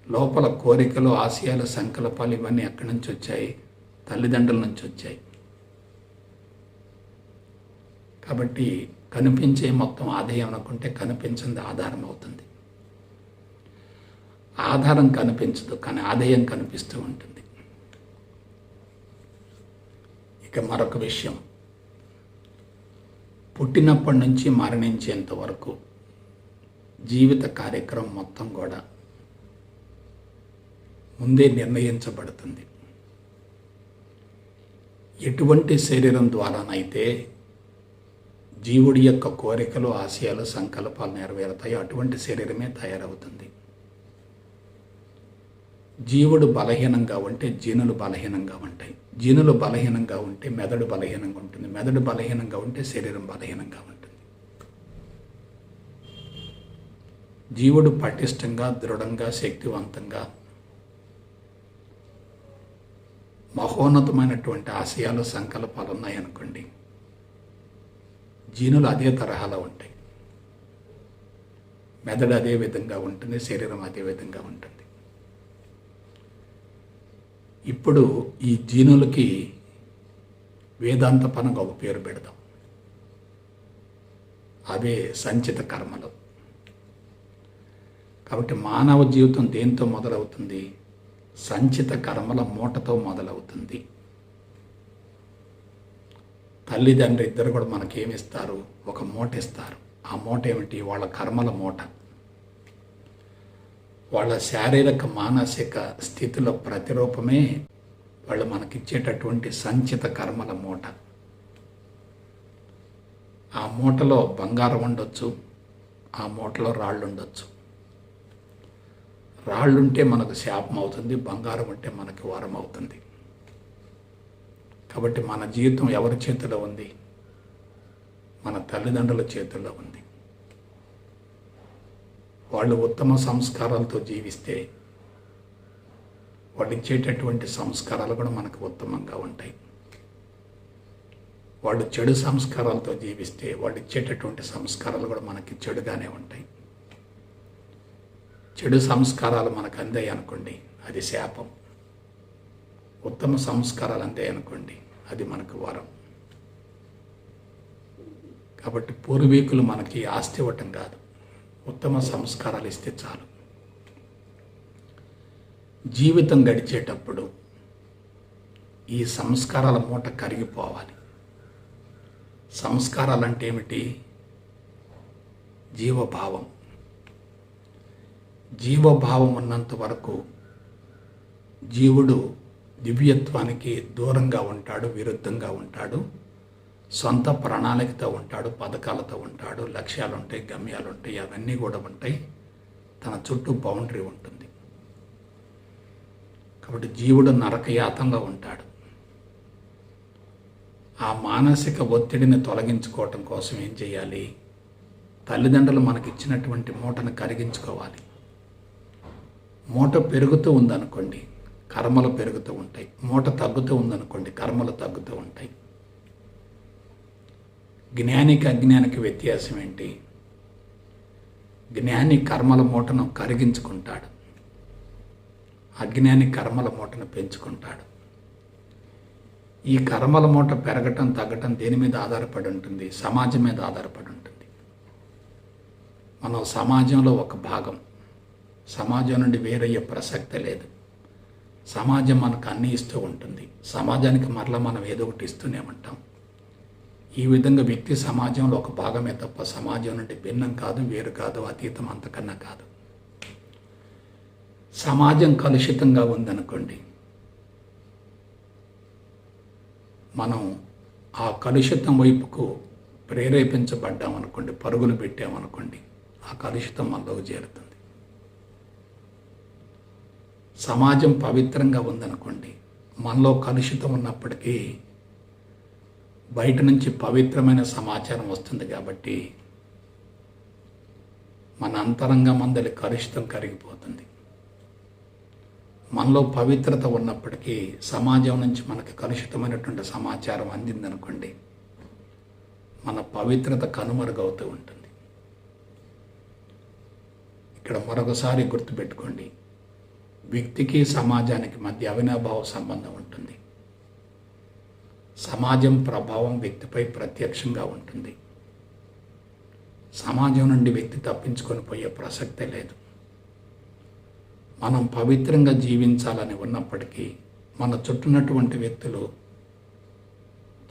లోపల కోరికలు, ఆశయాలు, సంకల్పాలు ఇవన్నీ ఎక్కడి నుంచి వచ్చాయి? తల్లిదండ్రుల నుంచి వచ్చాయి. కాబట్టి కనిపించే మొత్తం ఆదాయం అనుకుంటే కనిపించింది ఆధారం అవుతుంది. ఆధారం కనిపించదు, కానీ ఆదాయం కనిపిస్తూ ఉంటుంది. ఇక మరొక విషయం, పుట్టినప్పటి నుంచి మరణించేంత వరకు జీవిత కార్యక్రమం మొత్తం కూడా ముందే నిర్ణయించబడుతుంది. ఎటువంటి శరీరం ద్వారానైతే జీవుడి యొక్క కోరికలు, ఆశయాలు, సంకల్పాలు నెరవేరుతాయో అటువంటి శరీరమే తయారవుతుంది. జీవుడు బలహీనంగా ఉంటే జీనులు బలహీనంగా ఉంటాయి. జీనులు బలహీనంగా ఉంటే మెదడు బలహీనంగా ఉంటుంది. మెదడు బలహీనంగా ఉంటే శరీరం బలహీనంగా ఉంటుంది. జీవుడు పటిష్టంగా, దృఢంగా, శక్తివంతంగా, మహోన్నతమైనటువంటి ఆశయాలు, సంకల్పాలు ఉన్నాయనుకోండి, జీనులు అదే తరహాలో ఉంటాయి. మెదడు అదే విధంగా ఉంటుంది, శరీరం అదే విధంగా ఉంటుంది. ఇప్పుడు ఈ జీనులకి వేదాంత పరంగా ఒక పేరు పెడదాం. అవే సంచిత కర్మలు. కాబట్టి మానవ జీవితం దేంతో మొదలవుతుంది? సంచిత కర్మల మూటతో మొదలవుతుంది. తల్లిదండ్రి ఇద్దరు కూడా మనకేమిస్తారు? ఒక మూట ఇస్తారు. ఆ మూట ఏమిటి? వాళ్ళ కర్మల మూట. వాళ్ళ శారీరక, మానసిక స్థితిలో ప్రతిరూపమే వాళ్ళు మనకిచ్చేటటువంటి సంచిత కర్మల మూట. ఆ మూటలో బంగారం ఉండొచ్చు, ఆ మూటలో రాళ్ళు ఉండొచ్చు. రాళ్ళుంటే మనకు శాపం అవుతుంది, బంగారం ఉంటే మనకి వరం అవుతుంది. కాబట్టి మన జీవితం ఎవరి చేతిలో ఉంది? మన తల్లిదండ్రుల చేతుల్లో ఉంది. వాళ్ళు ఉత్తమ సంస్కారాలతో జీవిస్తే వాళ్ళు ఇచ్చేటటువంటి సంస్కారాలు కూడా మనకు ఉత్తమంగా ఉంటాయి. వాళ్ళు చెడు సంస్కారాలతో జీవిస్తే వాళ్ళు ఇచ్చేటటువంటి సంస్కారాలు కూడా మనకి చెడుగానే ఉంటాయి. చెడు సంస్కారాలు మనకు అందాయి అనుకోండి, అది శాపం. ఉత్తమ సంస్కారాలు అందాయి అనుకోండి, అది మనకు వరం. కాబట్టి పూర్వీకులు మనకి ఆస్తి ఇవ్వటం కాదు, ఉత్తమ సంస్కారాలు ఇస్తే చాలు. జీవితం గడిచేటప్పుడు ఈ సంస్కారాల మూట కరిగిపోవాలి. సంస్కారాలు అంటే ఏమిటి? జీవభావం. జీవభావం ఉన్నంత వరకు జీవుడు దివ్యత్వానికి దూరంగా ఉంటాడు, విరుద్ధంగా ఉంటాడు, సొంత ప్రణాళికతో ఉంటాడు, పథకాలతో ఉంటాడు, లక్ష్యాలు ఉంటాయి, గమ్యాలు ఉంటాయి, అవన్నీ కూడా ఉంటాయి. తన చుట్టూ బౌండరీ ఉంటుంది. కాబట్టి జీవుడు నరకయాతంలో ఉంటాడు. ఆ మానసిక ఒత్తిడిని తొలగించుకోవటం కోసం ఏం చేయాలి? తల్లిదండ్రులు మనకిచ్చినటువంటి మూటను కరిగించుకోవాలి. మూట పెరుగుతూ ఉందనుకోండి, కర్మలు పెరుగుతూ ఉంటాయి. మూట తగ్గుతూ ఉందనుకోండి, కర్మలు తగ్గుతూ ఉంటాయి. జ్ఞానికి అజ్ఞానికి వ్యత్యాసం ఏంటి? జ్ఞాని కర్మల మూటను కరిగించుకుంటాడు, అజ్ఞాని కర్మల మూటను పెంచుకుంటాడు. ఈ కర్మల మూట పెరగటం, తగ్గటం దేని మీద ఆధారపడి ఉంటుంది? సమాజం మీద ఆధారపడి ఉంటుంది. మనం సమాజంలో ఒక భాగం. సమాజం నుండి వేరయ్యే ప్రసక్తే లేదు. సమాజం మనకు అన్నీ ఇస్తూ ఉంటుంది. సమాజానికి మరలా మనం ఏదో ఒకటి ఇస్తూనే ఉంటాం. ఈ విధంగా వ్యక్తి సమాజంలో ఒక భాగమే తప్ప సమాజం నుండి భిన్నం కాదు, వేరు కాదు, అతీతం అంతకన్నా కాదు. సమాజం కలుషితంగా ఉందనుకోండి, మనం ఆ కలుషితం వైపుకు ప్రేరేపించబడ్డామనుకోండి, పరుగులు పెట్టామనుకోండి, ఆ కలుషితం మనలోకి చేరుతుంది. సమాజం పవిత్రంగా ఉందనుకోండి, మనలో కలుషితం ఉన్నప్పటికీ బయట నుంచి పవిత్రమైన సమాచారం వస్తుంది కాబట్టి మన అంతరంగ మందలి కలుషితం కరిగిపోతుంది. మనలో పవిత్రత ఉన్నప్పటికీ సమాజం నుంచి మనకి కలుషితమైనటువంటి సమాచారం అందిందనుకోండి, మన పవిత్రత కనుమరుగవుతూ ఉంటుంది. ఇక్కడ మరొకసారి గుర్తుపెట్టుకోండి, వ్యక్తికి సమాజానికి మధ్య అవినాభావ సంబంధం ఉంటుంది. సమాజం ప్రభావం వ్యక్తిపై ప్రత్యక్షంగా ఉంటుంది. సమాజం నుండి వ్యక్తి తప్పించుకొని పోయే ప్రసక్తే లేదు. మనం పవిత్రంగా జీవించాలని ఉన్నప్పటికీ మన చుట్టూన్నటువంటి వ్యక్తులు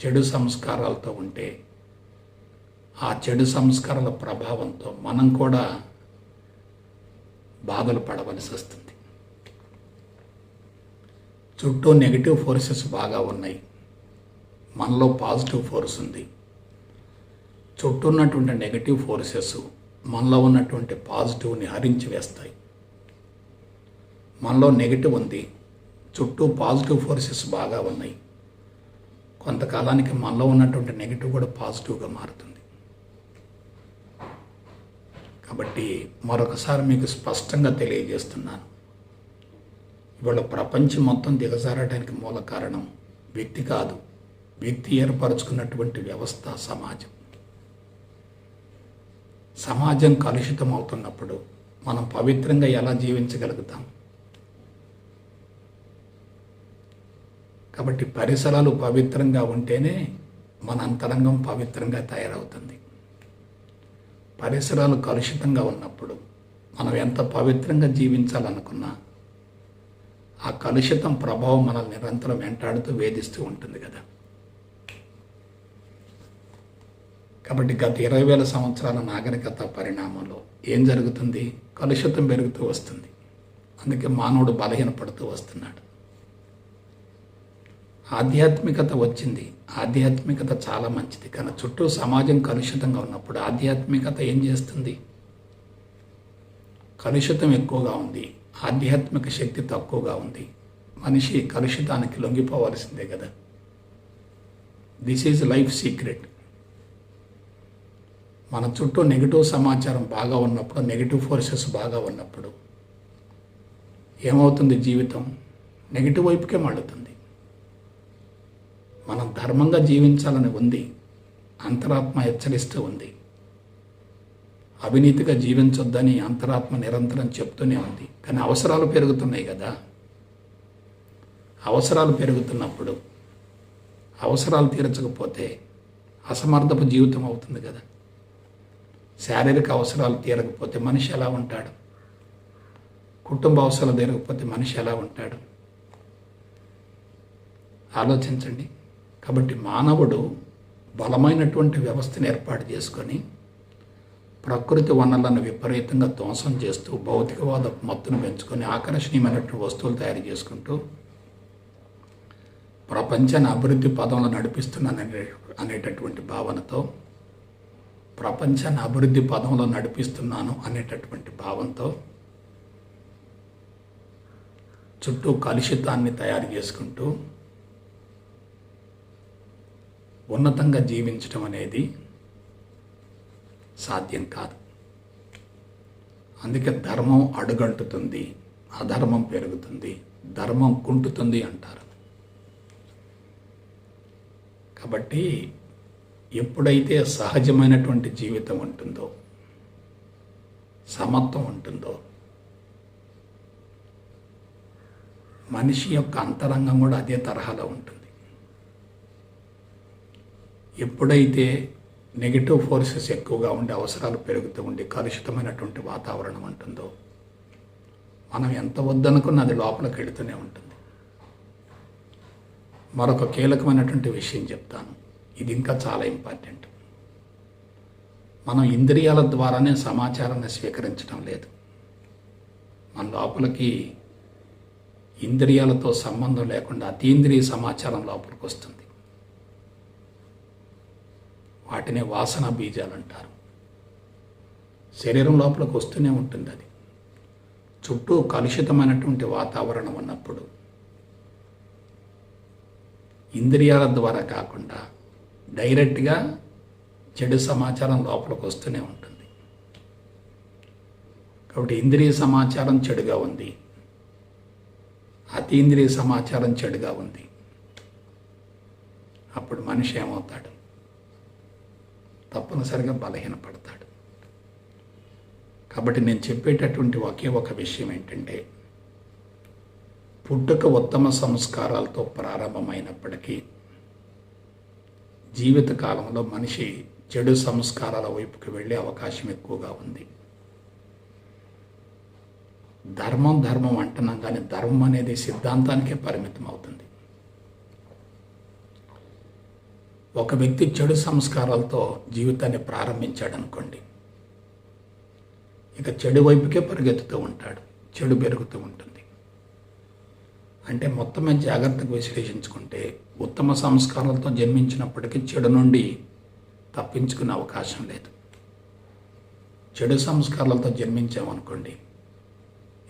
చెడు సంస్కారాలతో ఉంటే ఆ చెడు సంస్కారాల ప్రభావంతో మనం కూడా బాధలు పడవలసి వస్తుంది. చుట్టూ నెగిటివ్ ఫోర్సెస్ బాగా ఉన్నాయి, మనలో పాజిటివ్ ఫోర్స్ ఉంది. చుట్టూ ఉన్నటువంటి నెగిటివ్ ఫోర్సెస్ మనలో ఉన్నటువంటి పాజిటివ్ని హరించి వేస్తాయి. మనలో నెగిటివ్ ఉంది, చుట్టూ పాజిటివ్ ఫోర్సెస్ బాగా ఉన్నాయి. కొంతకాలానికి మనలో ఉన్నటువంటి నెగిటివ్ కూడా పాజిటివ్గా మారుతుంది. కాబట్టి మరొకసారి మీకు స్పష్టంగా తెలియజేస్తున్నాను, ఇవాళ ప్రపంచం మొత్తం దిగజారడానికి మూల కారణం వ్యక్తి కాదు, వ్యక్తి ఏర్పరచుకున్నటువంటి వ్యవస్థ, సమాజం. సమాజం కలుషితం అవుతున్నప్పుడు మనం పవిత్రంగా ఎలా జీవించగలుగుతాం? కాబట్టి పరిసరాలు పవిత్రంగా ఉంటేనే మన అంతరంగం పవిత్రంగా తయారవుతుంది. పరిసరాలు కలుషితంగా ఉన్నప్పుడు మనం ఎంత పవిత్రంగా జీవించాలనుకున్నా ఆ కలుషితం ప్రభావం మనల్ని నిరంతరం వెంటాడుతూ వేధిస్తూ ఉంటుంది కదా. కాబట్టి గత 20,000 సంవత్సరాల నాగరికత పరిణామంలో ఏం జరుగుతుంది? కలుషితం పెరుగుతూ వస్తుంది. అందుకే మానవుడు బలహీనపడుతూ వస్తున్నాడు. ఆధ్యాత్మికత వచ్చింది, ఆధ్యాత్మికత చాలా మంచిది, కానీ చుట్టూ సమాజం కలుషితంగా ఉన్నప్పుడు ఆధ్యాత్మికత ఏం చేస్తుంది? కలుషితం ఎక్కువగా ఉంది, ఆధ్యాత్మిక శక్తి తక్కువగా ఉంది. మనిషి కలుషితానికి లొంగిపోవాల్సిందే కదా. This is life secret. మన చుట్టూ నెగిటివ్ సమాచారం బాగా ఉన్నప్పుడు, నెగిటివ్ ఫోర్సెస్ బాగా ఉన్నప్పుడు ఏమవుతుంది? జీవితం నెగిటివ్ వైపుకే మళ్ళుతుంది. మనం ధర్మంగా జీవించాలని ఉంది, అంతరాత్మ హెచ్చరిస్తూ ఉంది. అవినీతిగా జీవించొద్దని అంతరాత్మ నిరంతరం చెప్తూనే ఉంది. కానీ అవసరాలు పెరుగుతున్నాయి కదా. అవసరాలు పెరుగుతున్నప్పుడు అవసరాలు తీర్చకపోతే అసమర్థపు జీవితం అవుతుంది కదా. శారీరక అవసరాలు తీరకపోతే మనిషి ఎలా ఉంటాడు? కుటుంబ అవసరాలు తీరకపోతే మనిషి ఎలా ఉంటాడు? ఆలోచించండి. కాబట్టి మానవుడు బలమైనటువంటి వ్యవస్థను ఏర్పాటు చేసుకొని ప్రకృతి వనరులను విపరీతంగా ధ్వంసం చేస్తూ భౌతికవాద మత్తును పెంచుకొని ఆకర్షణీయమైనటువంటి వస్తువులు తయారు చేసుకుంటూ ప్రపంచాన్ని అభివృద్ధి పదంలో నడిపిస్తున్నాను అనేటటువంటి భావనతో, ప్రపంచాన్ని అభివృద్ధి పదంలో నడిపిస్తున్నాను అనేటటువంటి భావంతో చుట్టూ కలుషితాన్ని తయారు చేసుకుంటూ ఉన్నతంగా జీవించడం అనేది సాధ్యం కాదు. అందుకే ధర్మం అడుగంటుతుంది, అధర్మం పెరుగుతుంది, ధర్మం కుంటుతుంది అంటారు. కాబట్టి ఎప్పుడైతే సహజమైనటువంటి జీవితం ఉంటుందో, సమత్వం ఉంటుందో, మనిషి యొక్క అంతరంగం కూడా అదే తరహాలో ఉంటుంది. ఎప్పుడైతే నెగిటివ్ ఫోర్సెస్ ఎక్కువగా ఉండి అవసరాలు పెరుగుతూ ఉండి కలుషితమైనటువంటి వాతావరణం ఉంటుందో, మనం ఎంత వద్దనుకున్నా అది లోపలికి వెళుతూనే ఉంటుంది. మరొక కీలకమైనటువంటి విషయం చెప్తాను, ఇది ఇంకా చాలా ఇంపార్టెంట్. మనం ఇంద్రియాల ద్వారానే సమాచారాన్ని స్వీకరించడం లేదు. మన లోపలికి ఇంద్రియాలతో సంబంధం లేకుండా అతీంద్రియ సమాచారం లోపలికి వస్తుంది. వాటిని వాసన బీజాలు అంటారు. శరీరం లోపలికి వస్తూనే ఉంటుంది. అది చుట్టూ కలుషితమైనటువంటి వాతావరణం ఉన్నప్పుడు ఇంద్రియాల ద్వారా కాకుండా డైరెక్ట్గా చెడు సమాచారం లోపలికి వస్తూనే ఉంటుంది. కాబట్టి ఇంద్రియ సమాచారం చెడుగా ఉంది, అతీంద్రియ సమాచారం చెడుగా ఉంది. అప్పుడు మనిషి ఏమవుతాడు? తప్పనిసరిగా బలహీనపడతాడు. కాబట్టి నేను చెప్పేటటువంటి ఒకే ఒక విషయం ఏంటంటే, పుట్టుక ఉత్తమ సంస్కారాలతో ప్రారంభమైనప్పటికీ జీవితకాలంలో మనిషి చెడు సంస్కారాల వైపుకి వెళ్ళే అవకాశం ఎక్కువగా ఉంది. ధర్మం అంటున్నాం, కానీ ధర్మం అనేది సిద్ధాంతానికే పరిమితం అవుతుంది. ఒక వ్యక్తి చెడు సంస్కారాలతో జీవితాన్ని ప్రారంభించాడు అనుకోండి, ఇక చెడు వైపుకే పరిగెత్తుతూ ఉంటాడు, చెడు పెరుగుతూ ఉంటుంది. అంటే మొత్తమే జాగ్రత్తగా విశ్లేషించుకుంటే ఉత్తమ సంస్కారాలతో జన్మించినప్పటికీ చెడు నుండి తప్పించుకునే అవకాశం లేదు. చెడు సంస్కారాలతో జన్మించామనుకోండి,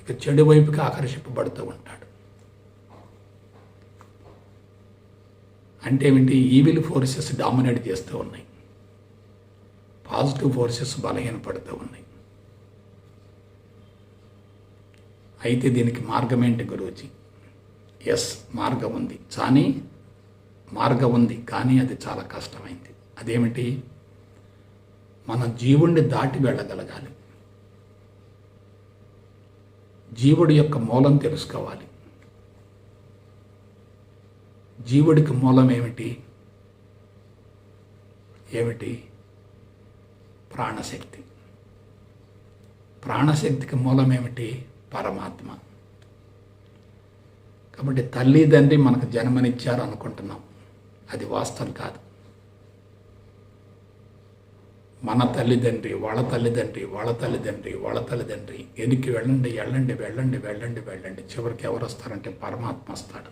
ఇక చెడు వైపుకి ఆకర్షింపబడుతూ ఉంటాడు. అంటే ఏమిటి? ఈవిల్ ఫోర్సెస్ డామినేట్ చేస్తూ ఉన్నాయి, పాజిటివ్ ఫోర్సెస్ బలహీనపడుతూ ఉన్నాయి. అయితే దీనికి మార్గం ఏంటి గురూజీ? ఎస్, మార్గం ఉంది. మార్గం ఉంది, కానీ అది చాలా కష్టమైంది. అదేమిటి? మనం జీవుణ్ణి దాటి వెళ్ళగలగాలి. జీవుడి యొక్క మూలం తెలుసుకోవాలి. జీవుడికి మూలం ఏమిటి? ప్రాణశక్తి. ప్రాణశక్తికి మూలం ఏమిటి? పరమాత్మ. కాబట్టి తల్లిదండ్రి మనకు జన్మనిచ్చారు అనుకుంటున్నాం, అది వాస్తవం కాదు. మన తల్లిదండ్రి, వాళ్ళ తల్లిదండ్రి, వాళ్ళ తల్లిదండ్రి, వాళ్ళ తల్లిదండ్రి, ఎనికి వెళ్ళండి, వెళ్ళండి, వెళ్ళండి, వెళ్ళండి, వెళ్ళండి, చివరికి ఎవరు వస్తారంటే పరమాత్మ వస్తాడు.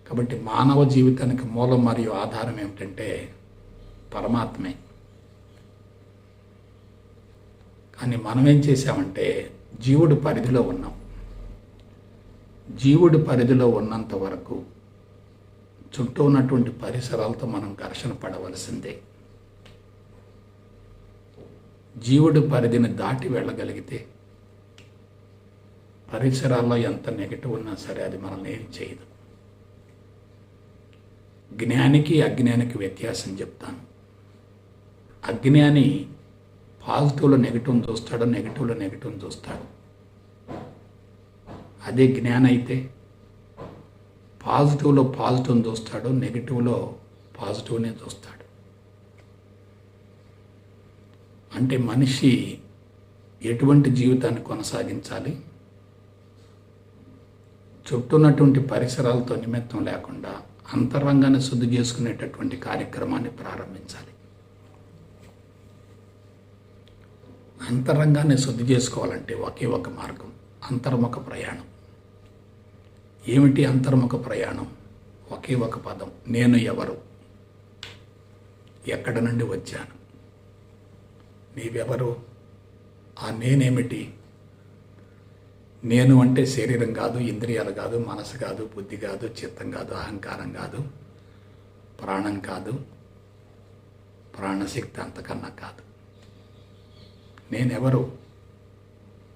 కాబట్టి మానవ జీవితానికి మూలం మరియు ఆధారం ఏమిటంటే పరమాత్మే. కానీ మనం ఏం చేశామంటే జీవుడి పరిధిలో ఉన్నాం. జీవుడి పరిధిలో ఉన్నంత వరకు చుట్టూ ఉన్నటువంటి పరిసరాలతో మనం ఘర్షణ పడవలసిందే. జీవుడి పరిధిని దాటి వెళ్ళగలిగితే పరిసరాల్లో ఎంత నెగటివ్ ఉన్నా సరే అది మనల్ని ఏం చేయదు. జ్ఞానికి అజ్ఞానికి వ్యత్యాసం చెప్తాను. అజ్ఞాని పాజిటివ్లో నెగిటివ్ని చూస్తాడు, నెగిటివ్లో నెగిటివ్ని చూస్తాడు. అదే జ్ఞానం అయితే పాజిటివ్లో పాజిటివ్ని చూస్తాడు, నెగిటివ్లో పాజిటివ్నే చూస్తాడు. అంటే మనిషి ఎటువంటి జీవితాన్ని కొనసాగించాలి? చుట్టూ ఉన్నటువంటి పరిసరాలతో నిమిత్తం లేకుండా అంతరంగాన్ని శుద్ధి చేసుకునేటటువంటి కార్యక్రమాన్ని ప్రారంభించాలి. అంతరంగాన్ని శుద్ధి చేసుకోవాలంటే ఒకే ఒక మార్గం, అంతర్ముఖ ప్రయాణం. ఏమిటి అంతర్ముఖ ప్రయాణం? ఒకే ఒక పదం, నేను ఎవరు, ఎక్కడి నుండి వచ్చాను, నీవెవరు, ఆ నేనేమిటి? నేను అంటే శరీరం కాదు, ఇంద్రియాలు కాదు, మనసు కాదు, బుద్ధి కాదు, చిత్తం కాదు, అహంకారం కాదు, ప్రాణం కాదు, ప్రాణశక్తి అంతకన్నా కాదు. నేనెవరు?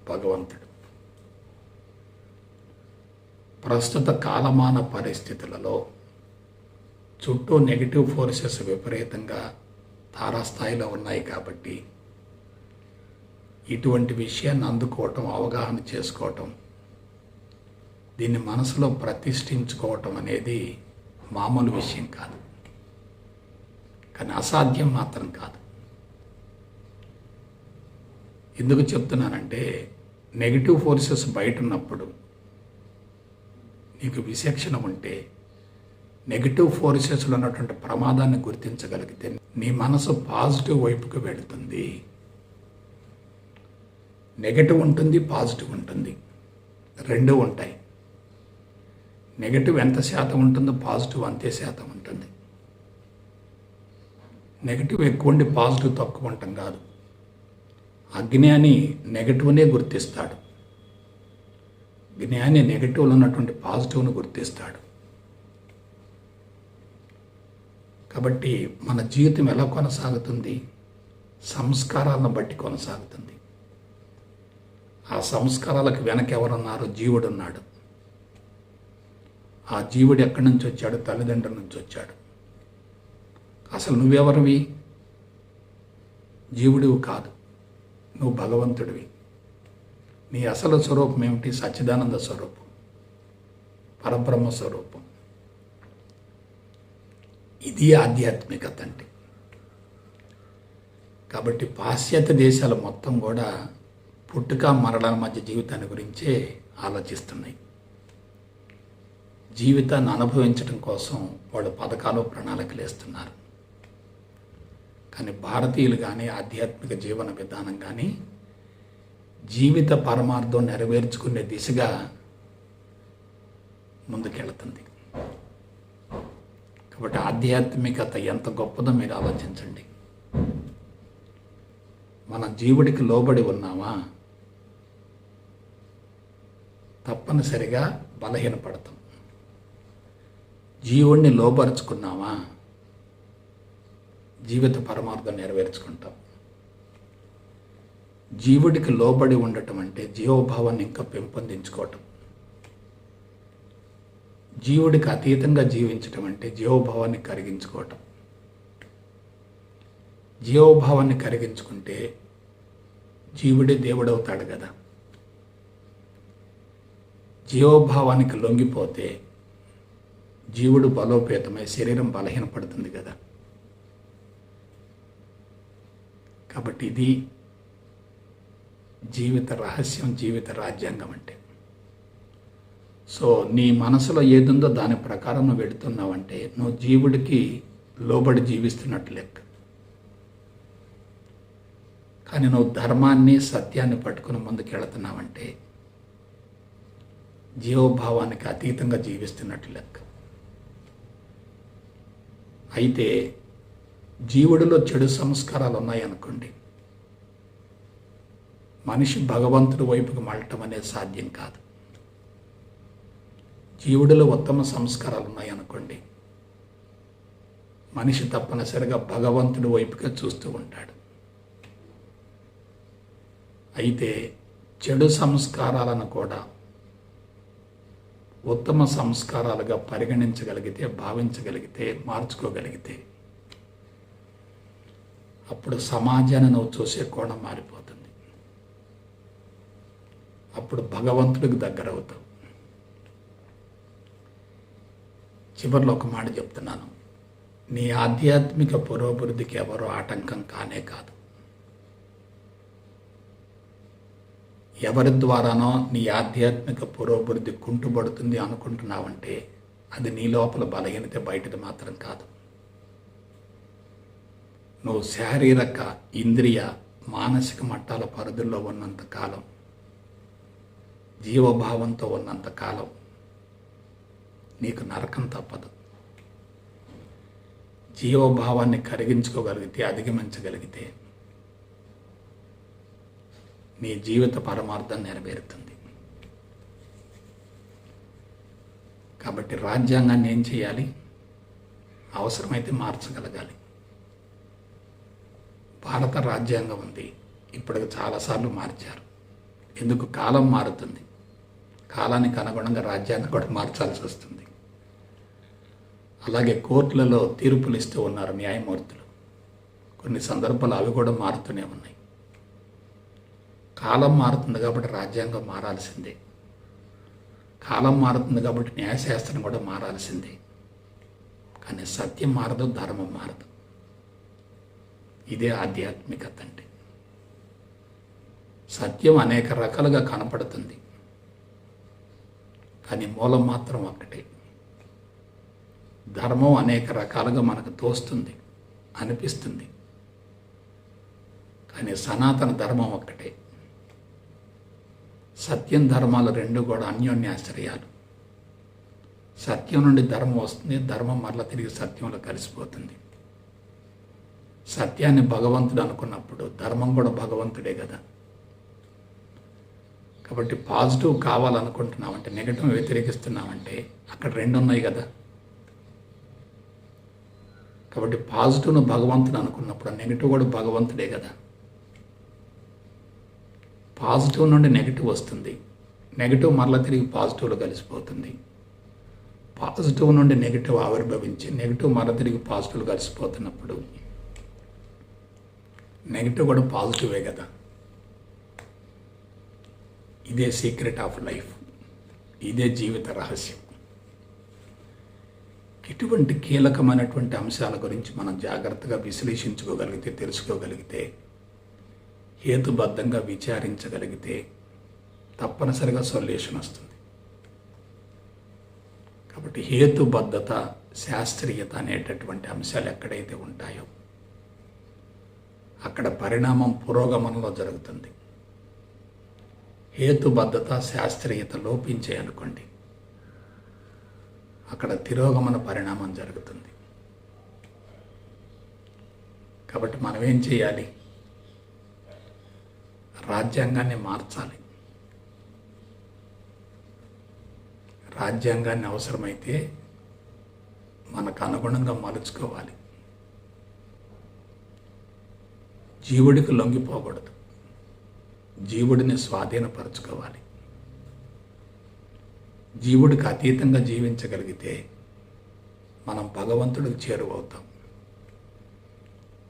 భగవంతుడు. ప్రస్తుత కాలమాన పరిస్థితులలో చుట్టూ నెగిటివ్ ఫోర్సెస్ విపరీతంగా తారాస్థాయిలో ఉన్నాయి కాబట్టి ఇటువంటి విషయాన్ని అందుకోవటం, అవగాహన చేసుకోవటం, దీన్ని మనసులో ప్రతిష్ఠించుకోవటం అనేది మామూలు విషయం కాదు, కానీ అసాధ్యం మాత్రం కాదు. ఎందుకు చెప్తున్నానంటే నెగిటివ్ ఫోర్సెస్ బయట ఉన్నప్పుడు నీకు విచక్షణ ఉంటే నెగిటివ్ ఫోర్సెస్లో ఉన్నటువంటి ప్రమాదాన్ని గుర్తించగలిగితే నీ మనసు పాజిటివ్ వైపుకి వెళుతుంది. నెగటివ్ ఉంటుంది, పాజిటివ్ ఉంటుంది, రెండూ ఉంటాయి. నెగటివ్ ఎంత శాతం ఉంటుందో పాజిటివ్ అంతే శాతం ఉంటుంది. నెగటివ్ ఎక్కువ ఉండి పాజిటివ్ తక్కువ ఉండటం కాదు. అజ్ఞాని నెగటివ్నే గుర్తిస్తాడు, జ్ఞాని నెగటివ్లో ఉన్నటువంటి పాజిటివ్ను గుర్తిస్తాడు. కాబట్టి మన జీవితం ఎలా కొనసాగుతుంది? సంస్కారాలను బట్టి కొనసాగుతుంది. ఆ సంస్కారాలకు వెనక ఎవరున్నారు? జీవుడు ఉన్నాడు. ఆ జీవుడు ఎక్కడి నుంచి వచ్చాడు? తల్లిదండ్రుల నుంచి వచ్చాడు. అసలు నువ్వెవరివి? జీవుడివి కాదు, నువ్వు భగవంతుడివి. నీ అసలు స్వరూపం ఏమిటి? సచ్చిదానంద స్వరూపం, పరబ్రహ్మ స్వరూపం. ఇది ఆధ్యాత్మికత అంటే. కాబట్టి పాశ్చాత్య దేశాలు మొత్తం కూడా పుట్టుక మరణాల మధ్య జీవితాన్ని గురించే ఆలోచిస్తున్నాయి. జీవితాన్ని అనుభవించడం కోసం వాళ్ళు పథకాలు ప్రణాళికలు వేస్తున్నారు. కానీ భారతీయులు కానీ ఆధ్యాత్మిక జీవన విధానం కానీ జీవిత పరమార్థం నెరవేర్చుకునే దిశగా ముందుకెళ్తుంది. కాబట్టి ఆధ్యాత్మికత ఎంత గొప్పదో మీరు ఆలోచించండి. మన జీవుడికి లోబడి ఉన్నామా, తప్పనిసరిగా బలహీనపడతాం. జీవుణ్ణి లోబరుచుకున్నామా, జీవిత పరమార్థం నెరవేర్చుకుంటాం. జీవుడికి లోబడి ఉండటం అంటే జీవోభావాన్ని ఇంకా పెంపొందించుకోవటం. జీవుడికి అతీతంగా జీవించటం అంటే జీవోభావాన్ని కరిగించుకోవటం. జీవోభావాన్ని కరిగించుకుంటే జీవుడే దేవుడవుతాడు కదా. జీవోభావానికి లొంగిపోతే జీవుడు బలోపేతమై శరీరం బలహీనపడుతుంది కదా. కాబట్టి ఇది జీవిత రహస్యం, జీవిత రాజ్యాంగం అంటే. సో నీ మనసులో ఏదుందో దాని ప్రకారం నువ్వు వెళుతున్నావంటే నువ్వు జీవుడికి లోబడి జీవిస్తున్నట్లు లెక్క. కానీ నువ్వు ధర్మాన్ని, సత్యాన్ని పట్టుకుని ముందుకు వెళుతున్నావంటే జీవోభావానికి అతీతంగా జీవిస్తున్నట్లు లెక్క. అయితే జీవుడిలో చెడు సంస్కారాలు ఉన్నాయనుకోండి, మనిషి భగవంతుడి వైపుకు మళ్ళటం అనేది సాధ్యం కాదు. జీవుడిలో ఉత్తమ సంస్కారాలు ఉన్నాయనుకోండి, మనిషి తప్పనిసరిగా భగవంతుడి వైపుగా చూస్తూ ఉంటాడు. అయితే చెడు సంస్కారాలను కూడా ఉత్తమ సంస్కారాలుగా పరిగణించగలిగితే, భావించగలిగితే, మార్చుకోగలిగితే అప్పుడు సమాజాన్ని నువ్వు చూసే కోణం మారిపోతుంది. అప్పుడు భగవంతుడికి దగ్గర అవుతావు. చివరిలో ఒక మాట చెప్తున్నాను, నీ ఆధ్యాత్మిక పురోభివృద్ధికి ఎవరో ఆటంకం కానే కాదు. ఎవరి ద్వారానో నీ ఆధ్యాత్మిక పురోభివృద్ధి కుంటుపడుతుంది అనుకుంటున్నావంటే అది నీ లోపల బలహీనత, బయటది మాత్రం కాదు. నువ్వు శారీరక, ఇంద్రియ, మానసిక మట్టాల పరిధుల్లో ఉన్నంత కాలం, జీవభావంతో ఉన్నంత కాలం నీకు నరకం తప్పదు. జీవభావాన్ని కరిగించుకోగలిగితే, అధిగమించగలిగితే నీ జీవిత పరమార్థం నెరవేరుతుంది. కాబట్టి రాజ్యాంగాన్ని ఏం చేయాలి? అవసరమైతే మార్చగలగాలి. భారత రాజ్యాంగం ఉంది, ఇప్పటికి చాలాసార్లు మార్చారు. ఎందుకు? కాలం మారుతుంది, కాలానికి అనుగుణంగా రాజ్యాంగం కూడా మార్చాల్సి వస్తుంది. అలాగే కోర్టులలో తీర్పులు ఇస్తూ ఉన్నారు న్యాయమూర్తులు. కొన్ని సందర్భాలు అవి కూడా మారుతూనే ఉన్నాయి. కాలం మారుతుంది కాబట్టి రాజ్యాంగం మారాల్సిందే. కాలం మారుతుంది కాబట్టి న్యాయశాస్త్రం కూడా మారాల్సిందే. కానీ సత్యం మారదు, ధర్మం మారదు. ఇదే ఆధ్యాత్మికత అంటే. సత్యం అనేక రకాలుగా కనపడుతుంది, కానీ మూలం మాత్రం ఒక్కటే. ధర్మం అనేక రకాలుగా మనకు తోస్తుంది, అనిపిస్తుంది, కానీ సనాతన ధర్మం ఒక్కటే. సత్యం, ధర్మాలు రెండు కూడా అన్యోన్యాశ్రయాలు. సత్యం నుండి ధర్మం వస్తుంది, ధర్మం మరలా తిరిగి సత్యంలో కలిసిపోతుంది. సత్యాన్ని భగవంతుడు అనుకున్నప్పుడు ధర్మం కూడా భగవంతుడే కదా. కాబట్టి పాజిటివ్ కావాలనుకుంటున్నామంటే, నెగటివ్ వ్యతిరేకిస్తున్నామంటే అక్కడ రెండు ఉన్నాయి కదా. కాబట్టి పాజిటివ్ను భగవంతుడు అనుకున్నప్పుడు నెగిటివ్ కూడా భగవంతుడే కదా. పాజిటివ్ నుండి నెగిటివ్ వస్తుంది, నెగిటివ్ మరలా తిరిగి పాజిటివ్లో కలిసిపోతుంది, పాజిటివ్ నుండి నెగిటివ్ ఆవిర్భవించి నెగిటివ్ మరలా తిరిగి పాజిటివ్లో కలిసిపోతున్నప్పుడు నెగిటివ్ కూడా పాజిటివే కదా. ఇదే సీక్రెట్ ఆఫ్ లైఫ్, ఇదే జీవిత రహస్యం. ఇటువంటి కీలకమైనటువంటి అంశాల గురించి మనం జాగ్రత్తగా విశ్లేషించుకోగలిగితే, తెలుసుకోగలిగితే, హేతుబద్ధంగా విచారించగలిగితే తప్పనిసరిగా సొల్యూషన్ వస్తుంది. కాబట్టి హేతుబద్ధత, శాస్త్రీయత అనేటటువంటి అంశాలు ఎక్కడైతే ఉంటాయో అక్కడ పరిణామం పురోగమనంలో జరుగుతుంది. హేతుబద్ధత, శాస్త్రీయత లోపించే అనుకోండి, అక్కడ తిరోగమన పరిణామం జరుగుతుంది. కాబట్టి మనం ఏం చేయాలి? రాజ్యాంగాన్ని మార్చాలి. రాజ్యాంగాన్ని అవసరమైతే మనకు అనుగుణంగా మలుచుకోవాలి. జీవుడికి లొంగిపోకూడదు, జీవుడిని స్వాధీనపరచుకోవాలి. జీవుడికి అతీతంగా జీవించగలిగితే మనం భగవంతుడికి చేరువవుతాం.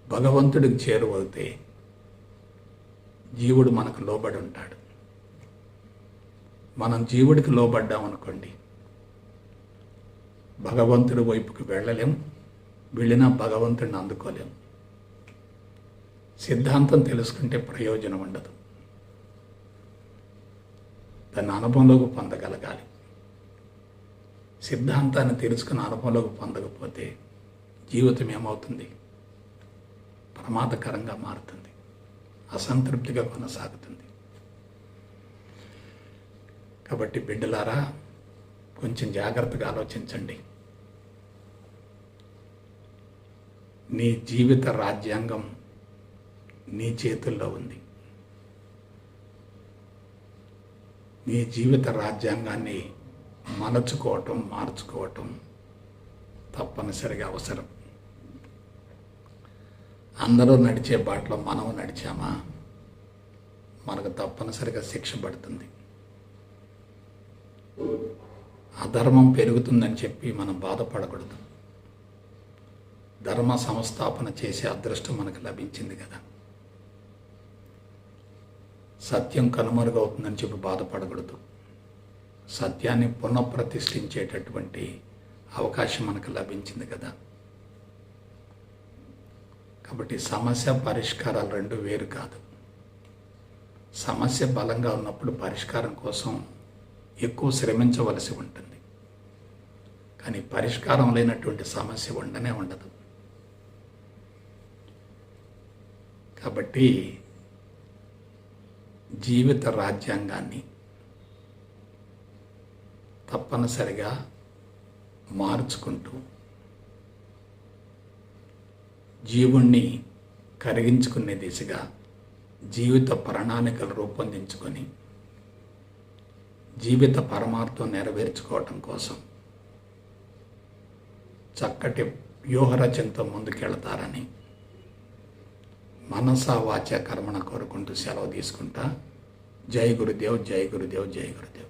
భగవంతుడికి చేరువవుతే జీవుడు మనకు లోబడి ఉంటాడు. మనం జీవుడికి లోబడ్డామనుకోండి, భగవంతుడి వైపుకి వెళ్ళలేం, వెళ్ళినా భగవంతుడిని అందుకోలేం. సిద్ధాంతం తెలుసుకుంటే ప్రయోజనం ఉండదు, దాన్ని అనుభవంలోకి పొందగలగాలి. సిద్ధాంతాన్ని తెలుసుకుని అనుభవంలోకి పొందకపోతే జీవితం ఏమవుతుంది? ప్రమాదకరంగా మారుతుంది, అసంతృప్తిగా కొనసాగుతుంది. కాబట్టి బిడ్డలారా, కొంచెం జాగ్రత్తగా ఆలోచించండి. నీ జీవిత రాజ్యాంగం నీ చేతుల్లో ఉంది. నీ జీవిత రాజ్యాంగాన్ని మలచుకోవటం, మార్చుకోవటం తప్పనిసరిగా అవసరం. అందరూ నడిచే బాటలో మనం నడిచామా మనకు తప్పనిసరిగా శిక్ష పడుతుంది. అధర్మం పెరుగుతుందని చెప్పి మనం బాధపడకూడదు. ధర్మ సంస్థాపన చేసే అదృష్టం మనకు లభించింది కదా. సత్యం కనుమరుగవుతుందని చెప్పి బాధపడకూడదు. సత్యాన్ని పునఃప్రతిష్ఠించేటటువంటి అవకాశం మనకు లభించింది కదా. కాబట్టి సమస్య పరిష్కారాలు రెండు వేరు కాదు. సమస్య బలంగా ఉన్నప్పుడు పరిష్కారం కోసం ఎక్కువ శ్రమించవలసి ఉంటుంది, కానీ పరిష్కారం లేనటువంటి సమస్య ఉండనే ఉండదు. కాబట్టి జీవిత రాజ్యాంగాన్ని తప్పనిసరిగా మార్చుకుంటూ జీవుణ్ణి కరిగించుకునే దిశగా జీవిత ప్రణాళికలు రూపొందించుకొని జీవిత పరమార్థం నెరవేర్చుకోవటం కోసం చక్కటి వ్యూహరచనతో ముందుకెళ్తారని మనసా వాచ కర్మణ కోరుకుంటూ సెలవు తీసుకుంటా. జై గురుదేవ్, జై గురుదేవ్, జై గురుదేవ్.